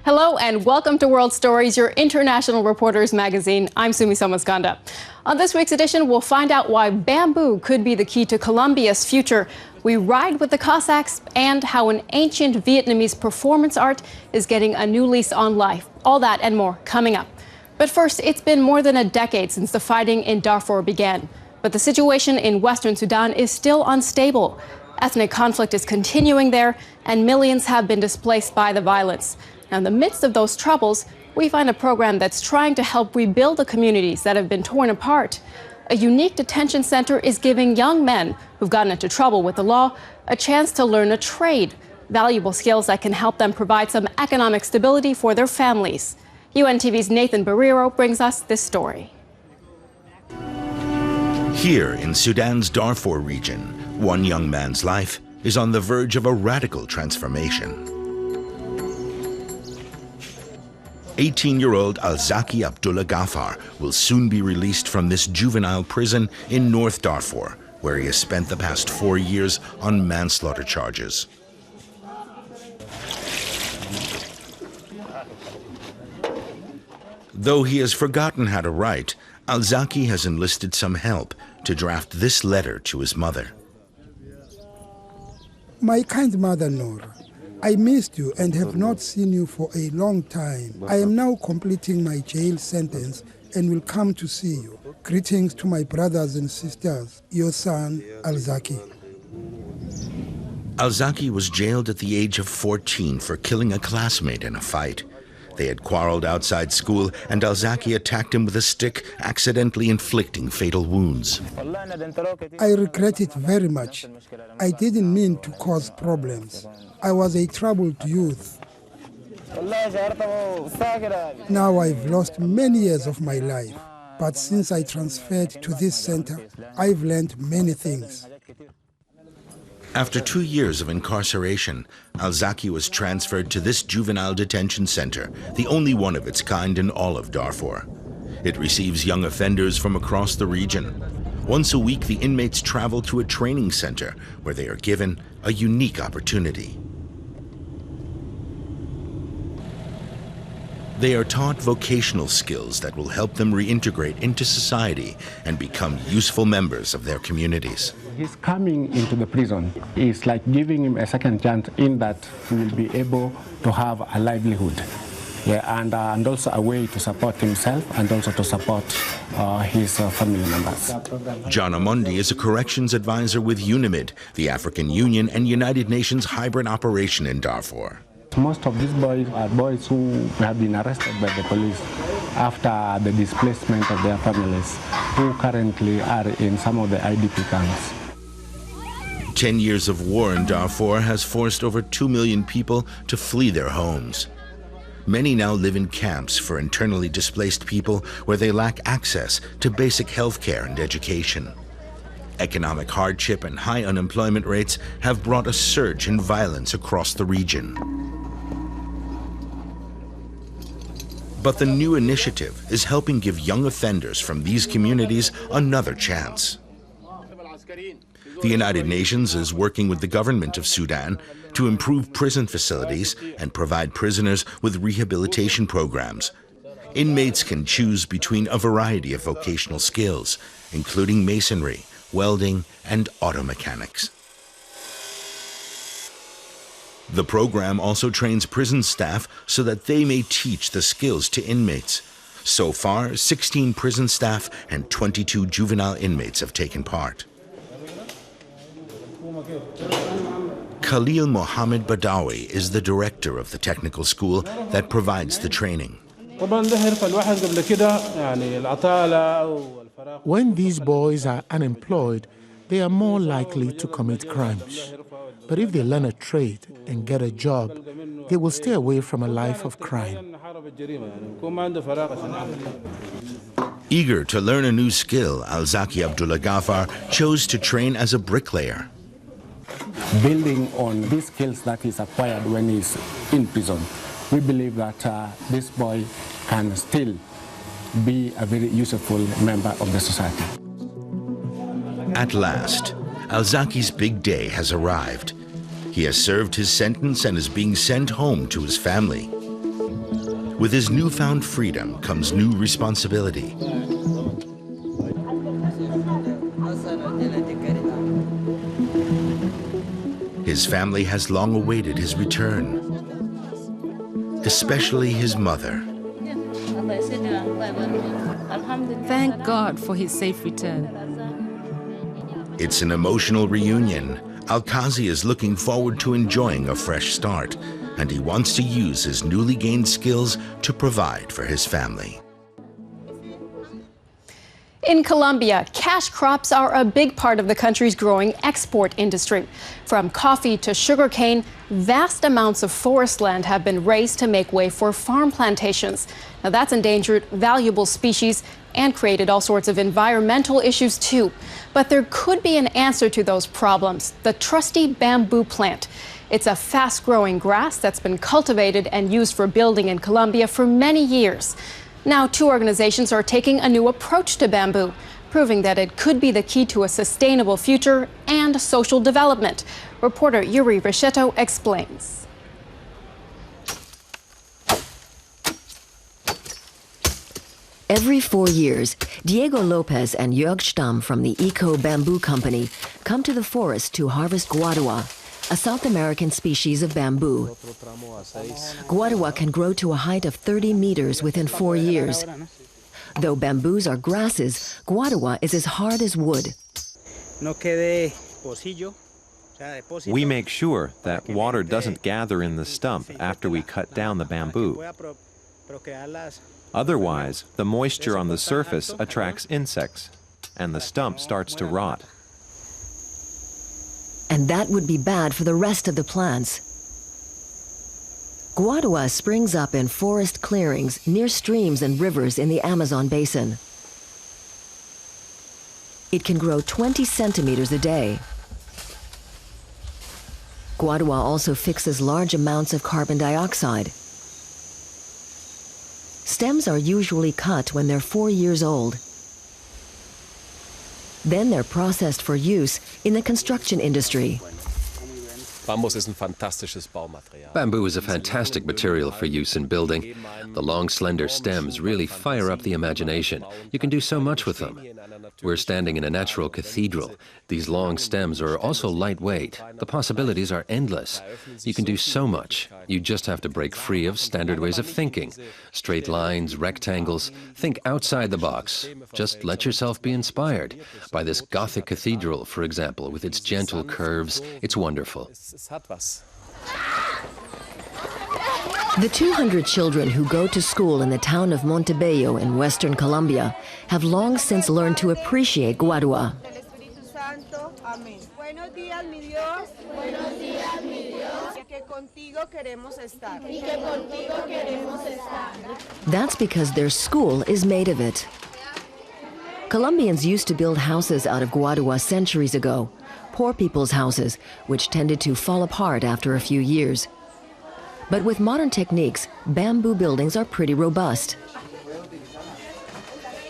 Hello and welcome to World Stories, your international reporters magazine. I'm Sumi Somaskanda. On this week's edition, we'll find out why bamboo could be the key to Colombia's future. We ride with the Cossacks and how an ancient Vietnamese performance art is getting a new lease on life. All that and more coming up. But first, it's been more than a decade since the fighting in Darfur began. But the situation in Western Sudan is still unstable. Ethnic conflict is continuing there, and millions have been displaced by the violence. Now, in the midst of those troubles, we find a program that's trying to help rebuild the communities that have been torn apart. A unique detention center is giving young men who've gotten into trouble with the law a chance to learn a trade, valuable skills that can help them provide some economic stability for their families. UNTV's Nathan Barrero brings us this story. Here in Sudan's Darfur region, one young man's life is on the verge of a radical transformation. 18-year-old Alzaki Abdullah Ghaffar will soon be released from this juvenile prison in North Darfur, where he has spent the past 4 years on manslaughter charges. Though he has forgotten how to write, Alzaki has enlisted some help to draft this letter to his mother. My kind mother, Nora, I missed you and have not seen you for a long time. I am now completing my jail sentence and will come to see you. Greetings to my brothers and sisters, your son, Alzaki. Alzaki was jailed at the age of 14 for killing a classmate in a fight. They had quarreled outside school, and Alzaki attacked him with a stick, accidentally inflicting fatal wounds. I regret it very much. I didn't mean to cause problems. I was a troubled youth. Now I've lost many years of my life, but since I transferred to this center, I've learned many things. After 2 years of incarceration, Alzaki was transferred to this juvenile detention center, the only one of its kind in all of Darfur. It receives young offenders from across the region. Once a week, the inmates travel to a training center where they are given a unique opportunity. They are taught vocational skills that will help them reintegrate into society and become useful members of their communities. His coming into the prison is like giving him a second chance in that he will be able to have a livelihood, and also a way to support himself and also to support his family members. John Amondi is a corrections advisor with UNIMID, the African Union and United Nations hybrid operation in Darfur. Most of these boys are boys who have been arrested by the police after the displacement of their families, who currently are in some of the IDP camps. 10 years of war in Darfur has forced over 2 million people to flee their homes. Many now live in camps for internally displaced people where they lack access to basic health care and education. Economic hardship and high unemployment rates have brought a surge in violence across the region. But the new initiative is helping give young offenders from these communities another chance. The United Nations is working with the government of Sudan to improve prison facilities and provide prisoners with rehabilitation programs. Inmates can choose between a variety of vocational skills, including masonry, welding, and auto mechanics. The program also trains prison staff so that they may teach the skills to inmates. So far, 16 prison staff and 22 juvenile inmates have taken part. Khalil Mohammed Badawi is the director of the technical school that provides the training. When these boys are unemployed, they are more likely to commit crimes. But if they learn a trade and get a job, they will stay away from a life of crime. Eager to learn a new skill, Alzaki Abdullah Ghaffar chose to train as a bricklayer. Building on these skills that he's acquired when he's in prison, we believe that this boy can still be a very useful member of the society. At last, Alzaki's big day has arrived. He has served his sentence and is being sent home to his family. With his newfound freedom comes new responsibility. His family has long awaited his return, especially his mother. Thank God for his safe return. It's an emotional reunion. Al-Qazi is looking forward to enjoying a fresh start, and he wants to use his newly gained skills to provide for his family. In Colombia, cash crops are a big part of the country's growing export industry. From coffee to sugarcane, vast amounts of forest land have been raised to make way for farm plantations. Now, that's endangered valuable species and created all sorts of environmental issues too. But there could be an answer to those problems: the trusty bamboo plant. It's a fast-growing grass that's been cultivated and used for building in Colombia for many years. Now, two organizations are taking a new approach to bamboo, proving that it could be the key to a sustainable future and social development. Reporter Yuri Richeto explains. Every 4 years, Diego Lopez and Jörg Stamm from the Eco Bamboo Company come to the forest to harvest guadua, a South American species of bamboo. Guadua can grow to a height of 30 meters within 4 years. Though bamboos are grasses, guadua is as hard as wood. We make sure that water doesn't gather in the stump after we cut down the bamboo. Otherwise, the moisture on the surface attracts insects, and the stump starts to rot. And that would be bad for the rest of the plants. Guadua springs up in forest clearings near streams and rivers in the Amazon basin. It can grow 20 centimeters a day. Guadua also fixes large amounts of carbon dioxide. Stems are usually cut when they're 4 years old. Then they're processed for use in the construction industry. Bamboo is a fantastic material for use in building. The long, slender stems really fire up the imagination. You can do so much with them. We're standing in a natural cathedral. These long stems are also lightweight. The possibilities are endless. You can do so much. You just have to break free of standard ways of thinking. Straight lines, rectangles. Think outside the box. Just let yourself be inspired by this Gothic cathedral, for example, with its gentle curves. It's wonderful. The 200 children who go to school in the town of Montebello in western Colombia have long since learned to appreciate guadua. That's because their school is made of it. Colombians used to build houses out of guadua centuries ago, poor people's houses, which tended to fall apart after a few years. But with modern techniques, bamboo buildings are pretty robust.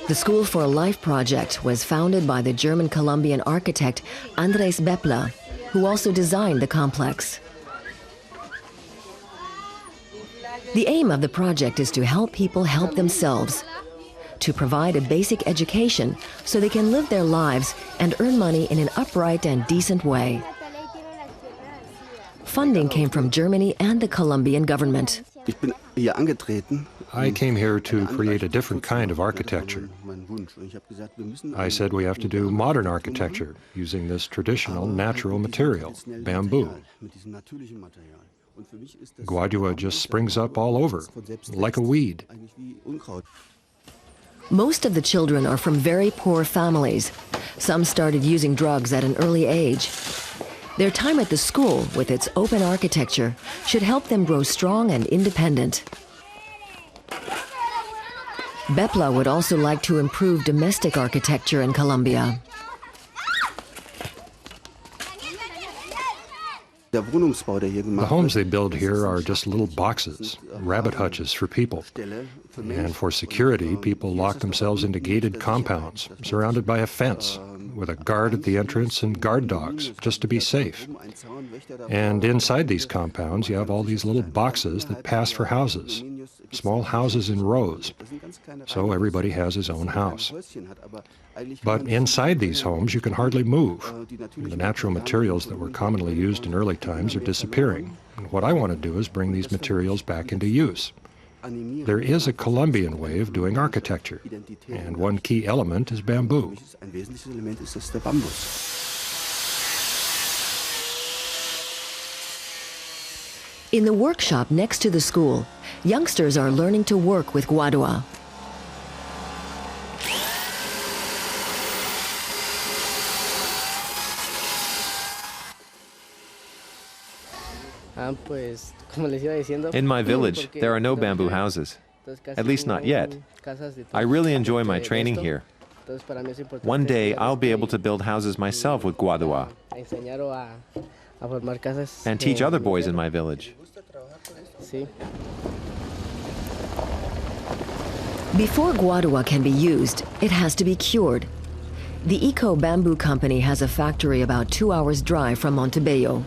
The School for a Life project was founded by the German-Colombian architect Andrés Bepla, who also designed the complex. The aim of the project is to help people help themselves, to provide a basic education so they can live their lives and earn money in an upright and decent way. Funding came from Germany and the Colombian government. I came here to create a different kind of architecture. I said we have to do modern architecture using this traditional natural material, bamboo. Guadua just springs up all over, like a weed. Most of the children are from very poor families. Some started using drugs at an early age. Their time at the school, with its open architecture, should help them grow strong and independent. Bepla would also like to improve domestic architecture in Colombia. The homes they build here are just little boxes, rabbit hutches for people. And for security, people lock themselves into gated compounds, surrounded by a fence, with a guard at the entrance and guard dogs, just to be safe. And inside these compounds, you have all these little boxes that pass for houses. small houses in rows, so everybody has his own house. But inside these homes, you can hardly move. The natural materials that were commonly used in early times are disappearing. And what I want to do is bring these materials back into use. There is a Colombian way of doing architecture, and one key element is bamboo. In the workshop next to the school, youngsters are learning to work with guadua. In my village, there are no bamboo houses, at least not yet. I really enjoy my training here. One day, I'll be able to build houses myself with guadua and teach other boys in my village. Before guadua can be used, it has to be cured. The Eco Bamboo Company has a factory about 2 hours' drive from Montebello.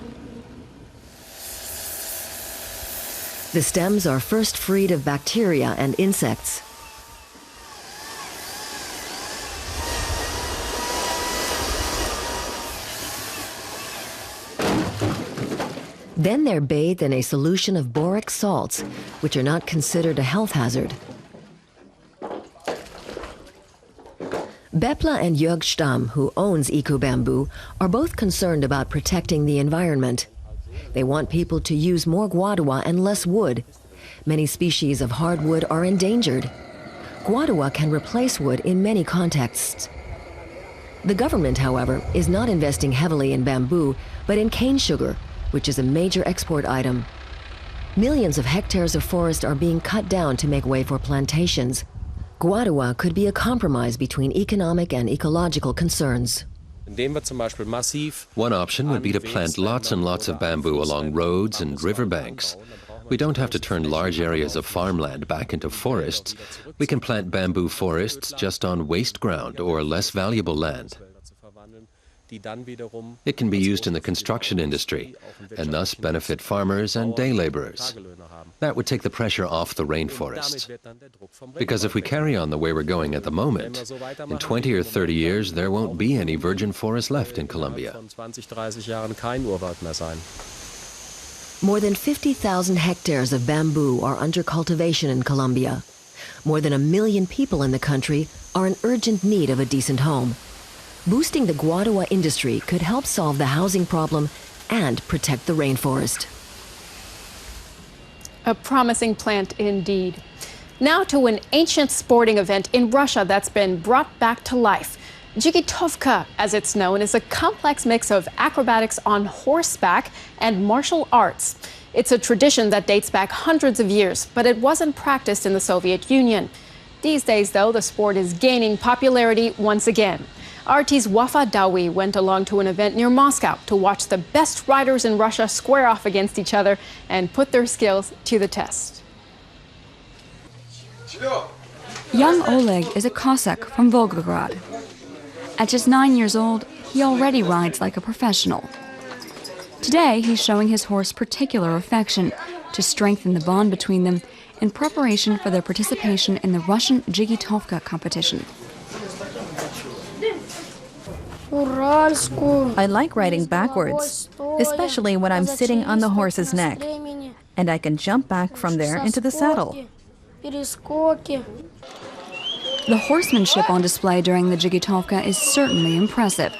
The stems are first freed of bacteria and insects. Then they're bathed in a solution of boric salts, which are not considered a health hazard. Bepla and Jörg Stamm, who owns Eco Bamboo, are both concerned about protecting the environment. They want people to use more guadua and less wood. Many species of hardwood are endangered. Guadua can replace wood in many contexts. The government, however, is not investing heavily in bamboo, but in cane sugar, which is a major export item. Millions of hectares of forest are being cut down to make way for plantations. Guadua could be a compromise between economic and ecological concerns. One option would be to plant lots and lots of bamboo along roads and riverbanks. We don't have to turn large areas of farmland back into forests. We can plant bamboo forests just on waste ground or less valuable land. It can be used in the construction industry and thus benefit farmers and day laborers. That would take the pressure off the rainforests. Because if we carry on the way we're going at the moment, in 20 or 30 years there won't be any virgin forest left in Colombia. More than 50,000 hectares of bamboo are under cultivation in Colombia. More than 1 million people in the country are in urgent need of a decent home. Boosting the guadua industry could help solve the housing problem and protect the rainforest. A promising plant indeed. Now to an ancient sporting event in Russia that's been brought back to life. Jigitovka, as it's known, is a complex mix of acrobatics on horseback and martial arts. It's a tradition that dates back hundreds of years, but it wasn't practiced in the Soviet Union. These days, though, the sport is gaining popularity once again. RT's Wafa Dawi went along to an event near Moscow to watch the best riders in Russia square off against each other and put their skills to the test. Young Oleg is a Cossack from Volgograd. At just 9 years old, he already rides like a professional. Today, he's showing his horse particular affection to strengthen the bond between them in preparation for their participation in the Russian Jigitovka competition. I like riding backwards, especially when I'm sitting on the horse's neck, and I can jump back from there into the saddle. The horsemanship on display during the Jigitovka is certainly impressive.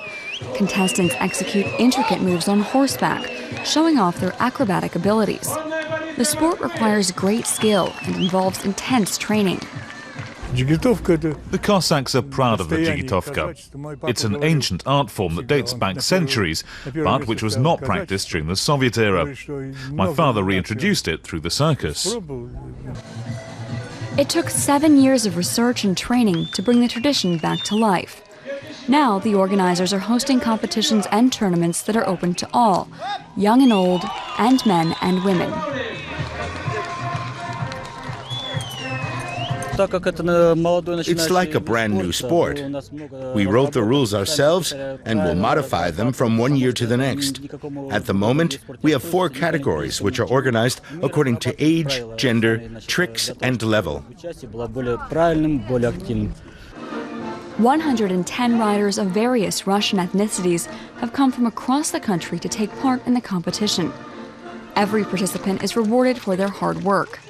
Contestants execute intricate moves on horseback, showing off their acrobatic abilities. The sport requires great skill and involves intense training. The Cossacks are proud of the Jigitovka. It's an ancient art form that dates back centuries, but which was not practiced during the Soviet era. My father reintroduced it through the circus. It took 7 years of research and training to bring the tradition back to life. Now, the organizers are hosting competitions and tournaments that are open to all, young and old, and men and women. It's like a brand new sport. We wrote the rules ourselves and will modify them from one year to the next. At the moment, we have 4 categories which are organized according to age, gender, tricks, and level. 110 riders of various Russian ethnicities have come from across the country to take part in the competition. Every participant is rewarded for their hard work.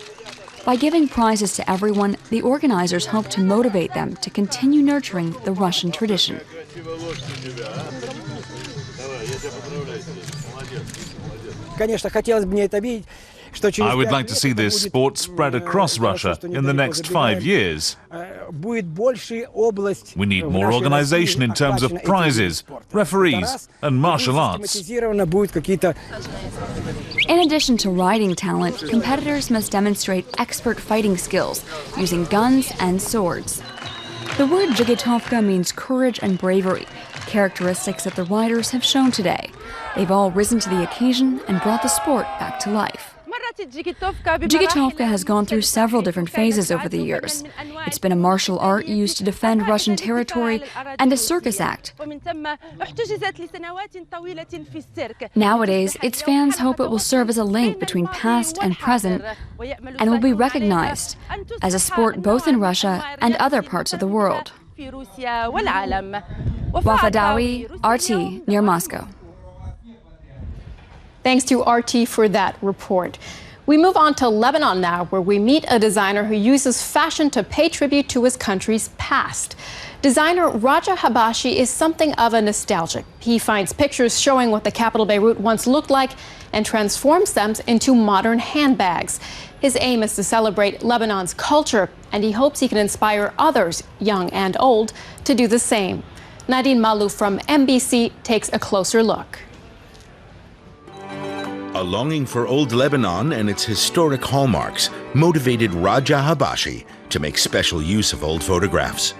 By giving prizes to everyone, the organizers hope to motivate them to continue nurturing the Russian tradition. I would like to see this sport spread across Russia in the next 5 years. We need more organization in terms of prizes, referees, and martial arts. In addition to riding talent, competitors must demonstrate expert fighting skills using guns and swords. The word jigitovka means courage and bravery, characteristics that the riders have shown today. They've all risen to the occasion and brought the sport back to life. Jigitovka has gone through several different phases over the years. It's been a martial art used to defend Russian territory and a circus act. Nowadays, its fans hope it will serve as a link between past and present and will be recognized as a sport both in Russia and other parts of the world. Wafa Dawi, RT, near Moscow. Thanks to RT for that report. We move on to Lebanon now, where we meet a designer who uses fashion to pay tribute to his country's past. Designer Raja Habashi is something of a nostalgic. He finds pictures showing what the capital Beirut once looked like and transforms them into modern handbags. His aim is to celebrate Lebanon's culture, and he hopes he can inspire others, young and old, to do the same. Nadine Malouf from MBC takes a closer look. A longing for old Lebanon and its historic hallmarks motivated Raja Habashi to make special use of old photographs.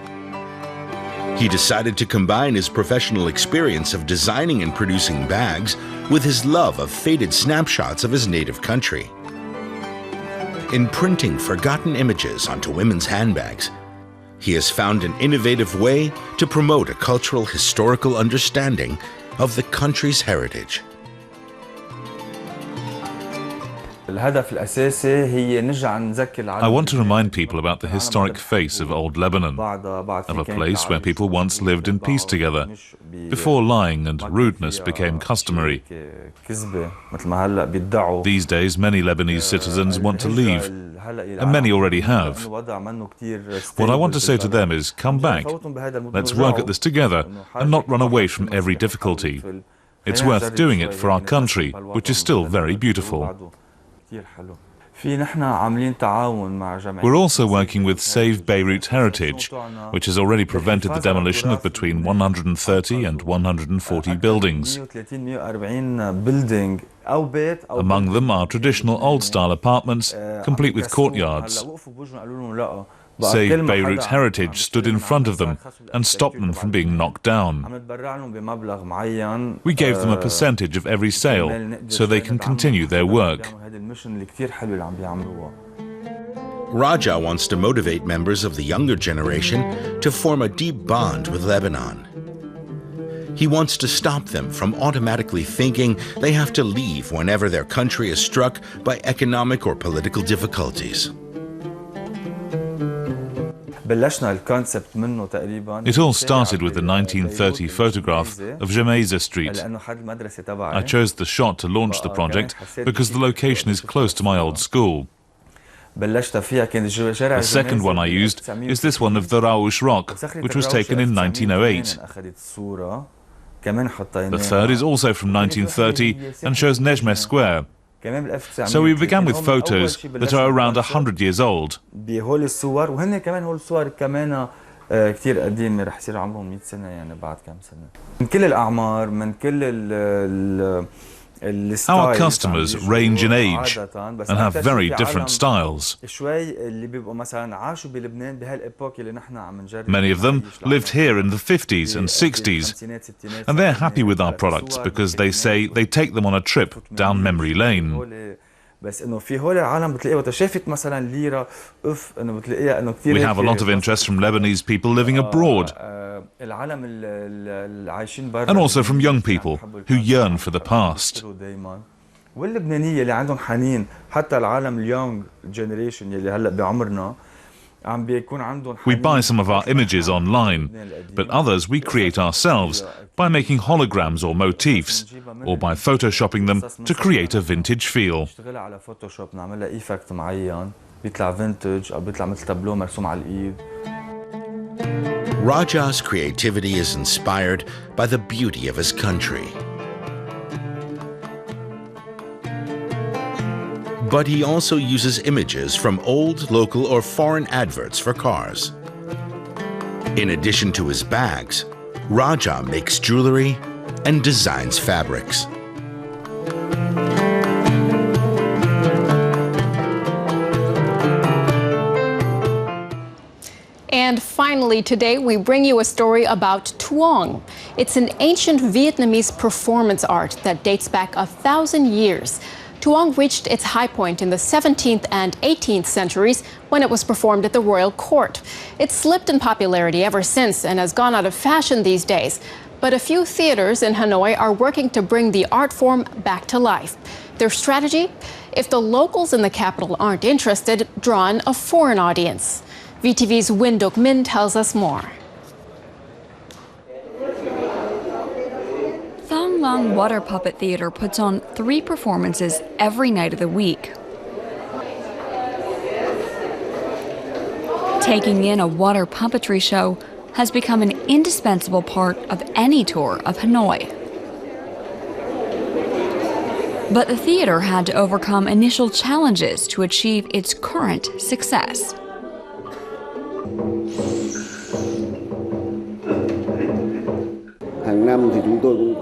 He decided to combine his professional experience of designing and producing bags with his love of faded snapshots of his native country. In printing forgotten images onto women's handbags, he has found an innovative way to promote a cultural historical understanding of the country's heritage. I want to remind people about the historic face of old Lebanon, of a place where people once lived in peace together, before lying and rudeness became customary. These days, many Lebanese citizens want to leave, and many already have. What I want to say to them is, come back, let's work at this together, and not run away from every difficulty. It's worth doing it for our country, which is still very beautiful. We're also working with Save Beirut Heritage, which has already prevented the demolition of between 130 and 140 buildings. Among them are traditional old-style apartments, complete with courtyards. Save Beirut Heritage stood in front of them and stopped them from being knocked down. We gave them a percentage of every sale so they can continue their work. Raja wants to motivate members of the younger generation to form a deep bond with Lebanon. He wants to stop them from automatically thinking they have to leave whenever their country is struck by economic or political difficulties. It all started with the 1930 photograph of Gemeza Street. I chose the shot to launch the project because the location is close to my old school. The second one I used is this one of the Raush Rock, which was taken in 1908. The third is also from 1930 and shows Nejmeh Square. So we began with photos that are around 100 years old. Our customers range in age and have very different styles. Many of them lived here in the 50s and 60s, and they're happy with our products because they say they take them on a trip down memory lane. We have a lot of interest from Lebanese people living abroad, and also from young people who yearn for the past. واللبنانية اللي عندهم حنين حتى العالم اليونغ جنريشن يلي هلا بعمرنا عم بيكون عندهم We buy some of our images online, but others we create ourselves by making holograms or motifs, or by photoshopping them to create a vintage feel. نشتغل على فوتوشوب نعملها ايفكت معين بيطلع فينتج او بيطلع مثل تابلو مرسوم على الايد. Raja's creativity is inspired by the beauty of his country. But he also uses images from old, local, or foreign adverts for cars. In addition to his bags, Raja makes jewelry and designs fabrics. And finally, today we bring you a story about Tuong. It's an ancient Vietnamese performance art that dates back 1,000 years. Tuong reached its high point in the 17th and 18th centuries when it was performed at the royal court. It's slipped in popularity ever since and has gone out of fashion these days. But a few theaters in Hanoi are working to bring the art form back to life. Their strategy? If the locals in the capital aren't interested, draw in a foreign audience. VTV's Win Dok Min tells us more. Thong Long Water Puppet Theater puts on 3 performances every night of the week. Taking in a water puppetry show has become an indispensable part of any tour of Hanoi. But the theater had to overcome initial challenges to achieve its current success.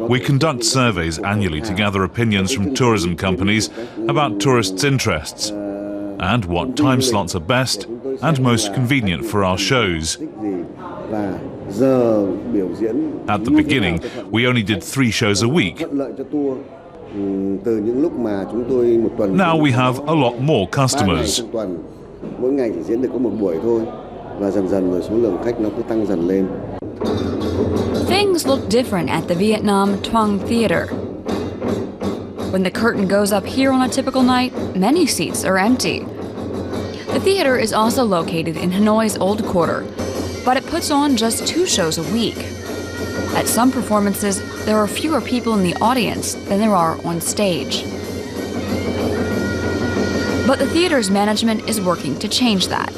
We conduct surveys annually to gather opinions from tourism companies about tourists' interests and what time slots are best and most convenient for our shows. At the beginning, we only did 3 shows a week. Now we have a lot more customers. Things look different at the Vietnam Tuong Theater. When the curtain goes up here on a typical night, many seats are empty. The theater is also located in Hanoi's Old Quarter, but it puts on just 2 shows a week. At some performances, there are fewer people in the audience than there are on stage. But the theater's management is working to change that.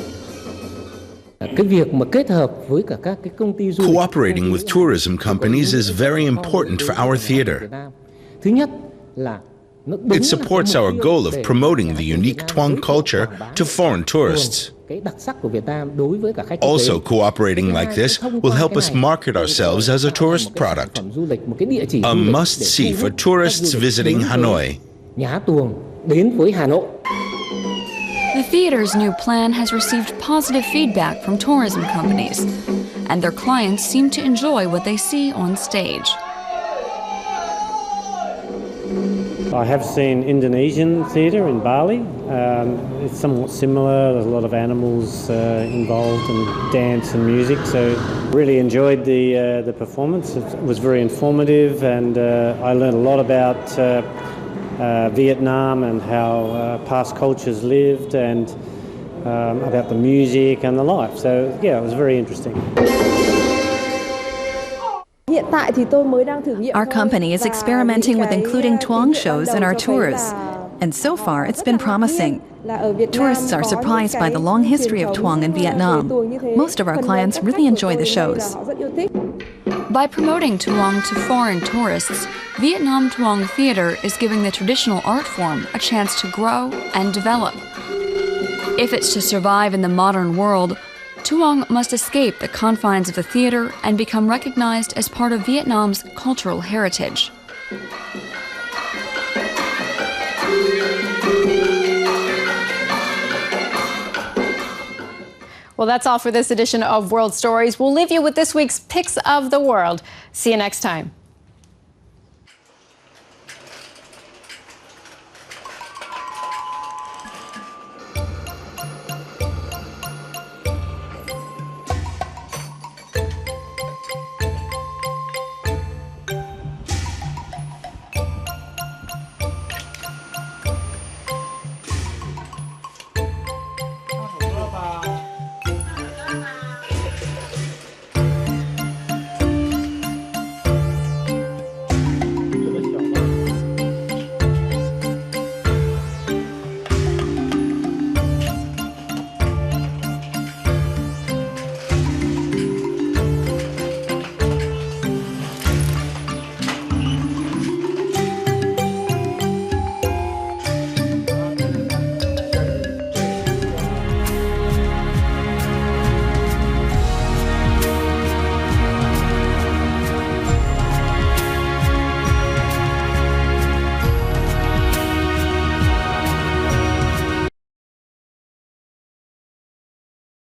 Cooperating with tourism companies is very important for our theater. It supports our goal of promoting the unique Tuong culture to foreign tourists. Also, cooperating like this will help us market ourselves as a tourist product, a must-see for tourists visiting Hanoi. The theater's new plan has received positive feedback from tourism companies, and their clients seem to enjoy what they see on stage. I have seen Indonesian theatre in Bali. It's somewhat similar. There's a lot of animals involved and dance and music. So really enjoyed the performance. It was very informative, and I learned a lot about Vietnam and how past cultures lived, and about the music and the life. So yeah, it was very interesting. Our company is experimenting with including Tuong shows in our tours, and so far it's been promising. Tourists are surprised by the long history of Tuong in Vietnam. Most of our clients really enjoy the shows. By promoting Tuong to foreign tourists, Vietnam Tuong Theater is giving the traditional art form a chance to grow and develop. If it's to survive in the modern world, Tuong must escape the confines of the theater and become recognized as part of Vietnam's cultural heritage. Well, that's all for this edition of World Stories. We'll leave you with this week's Picks of the World. See you next time.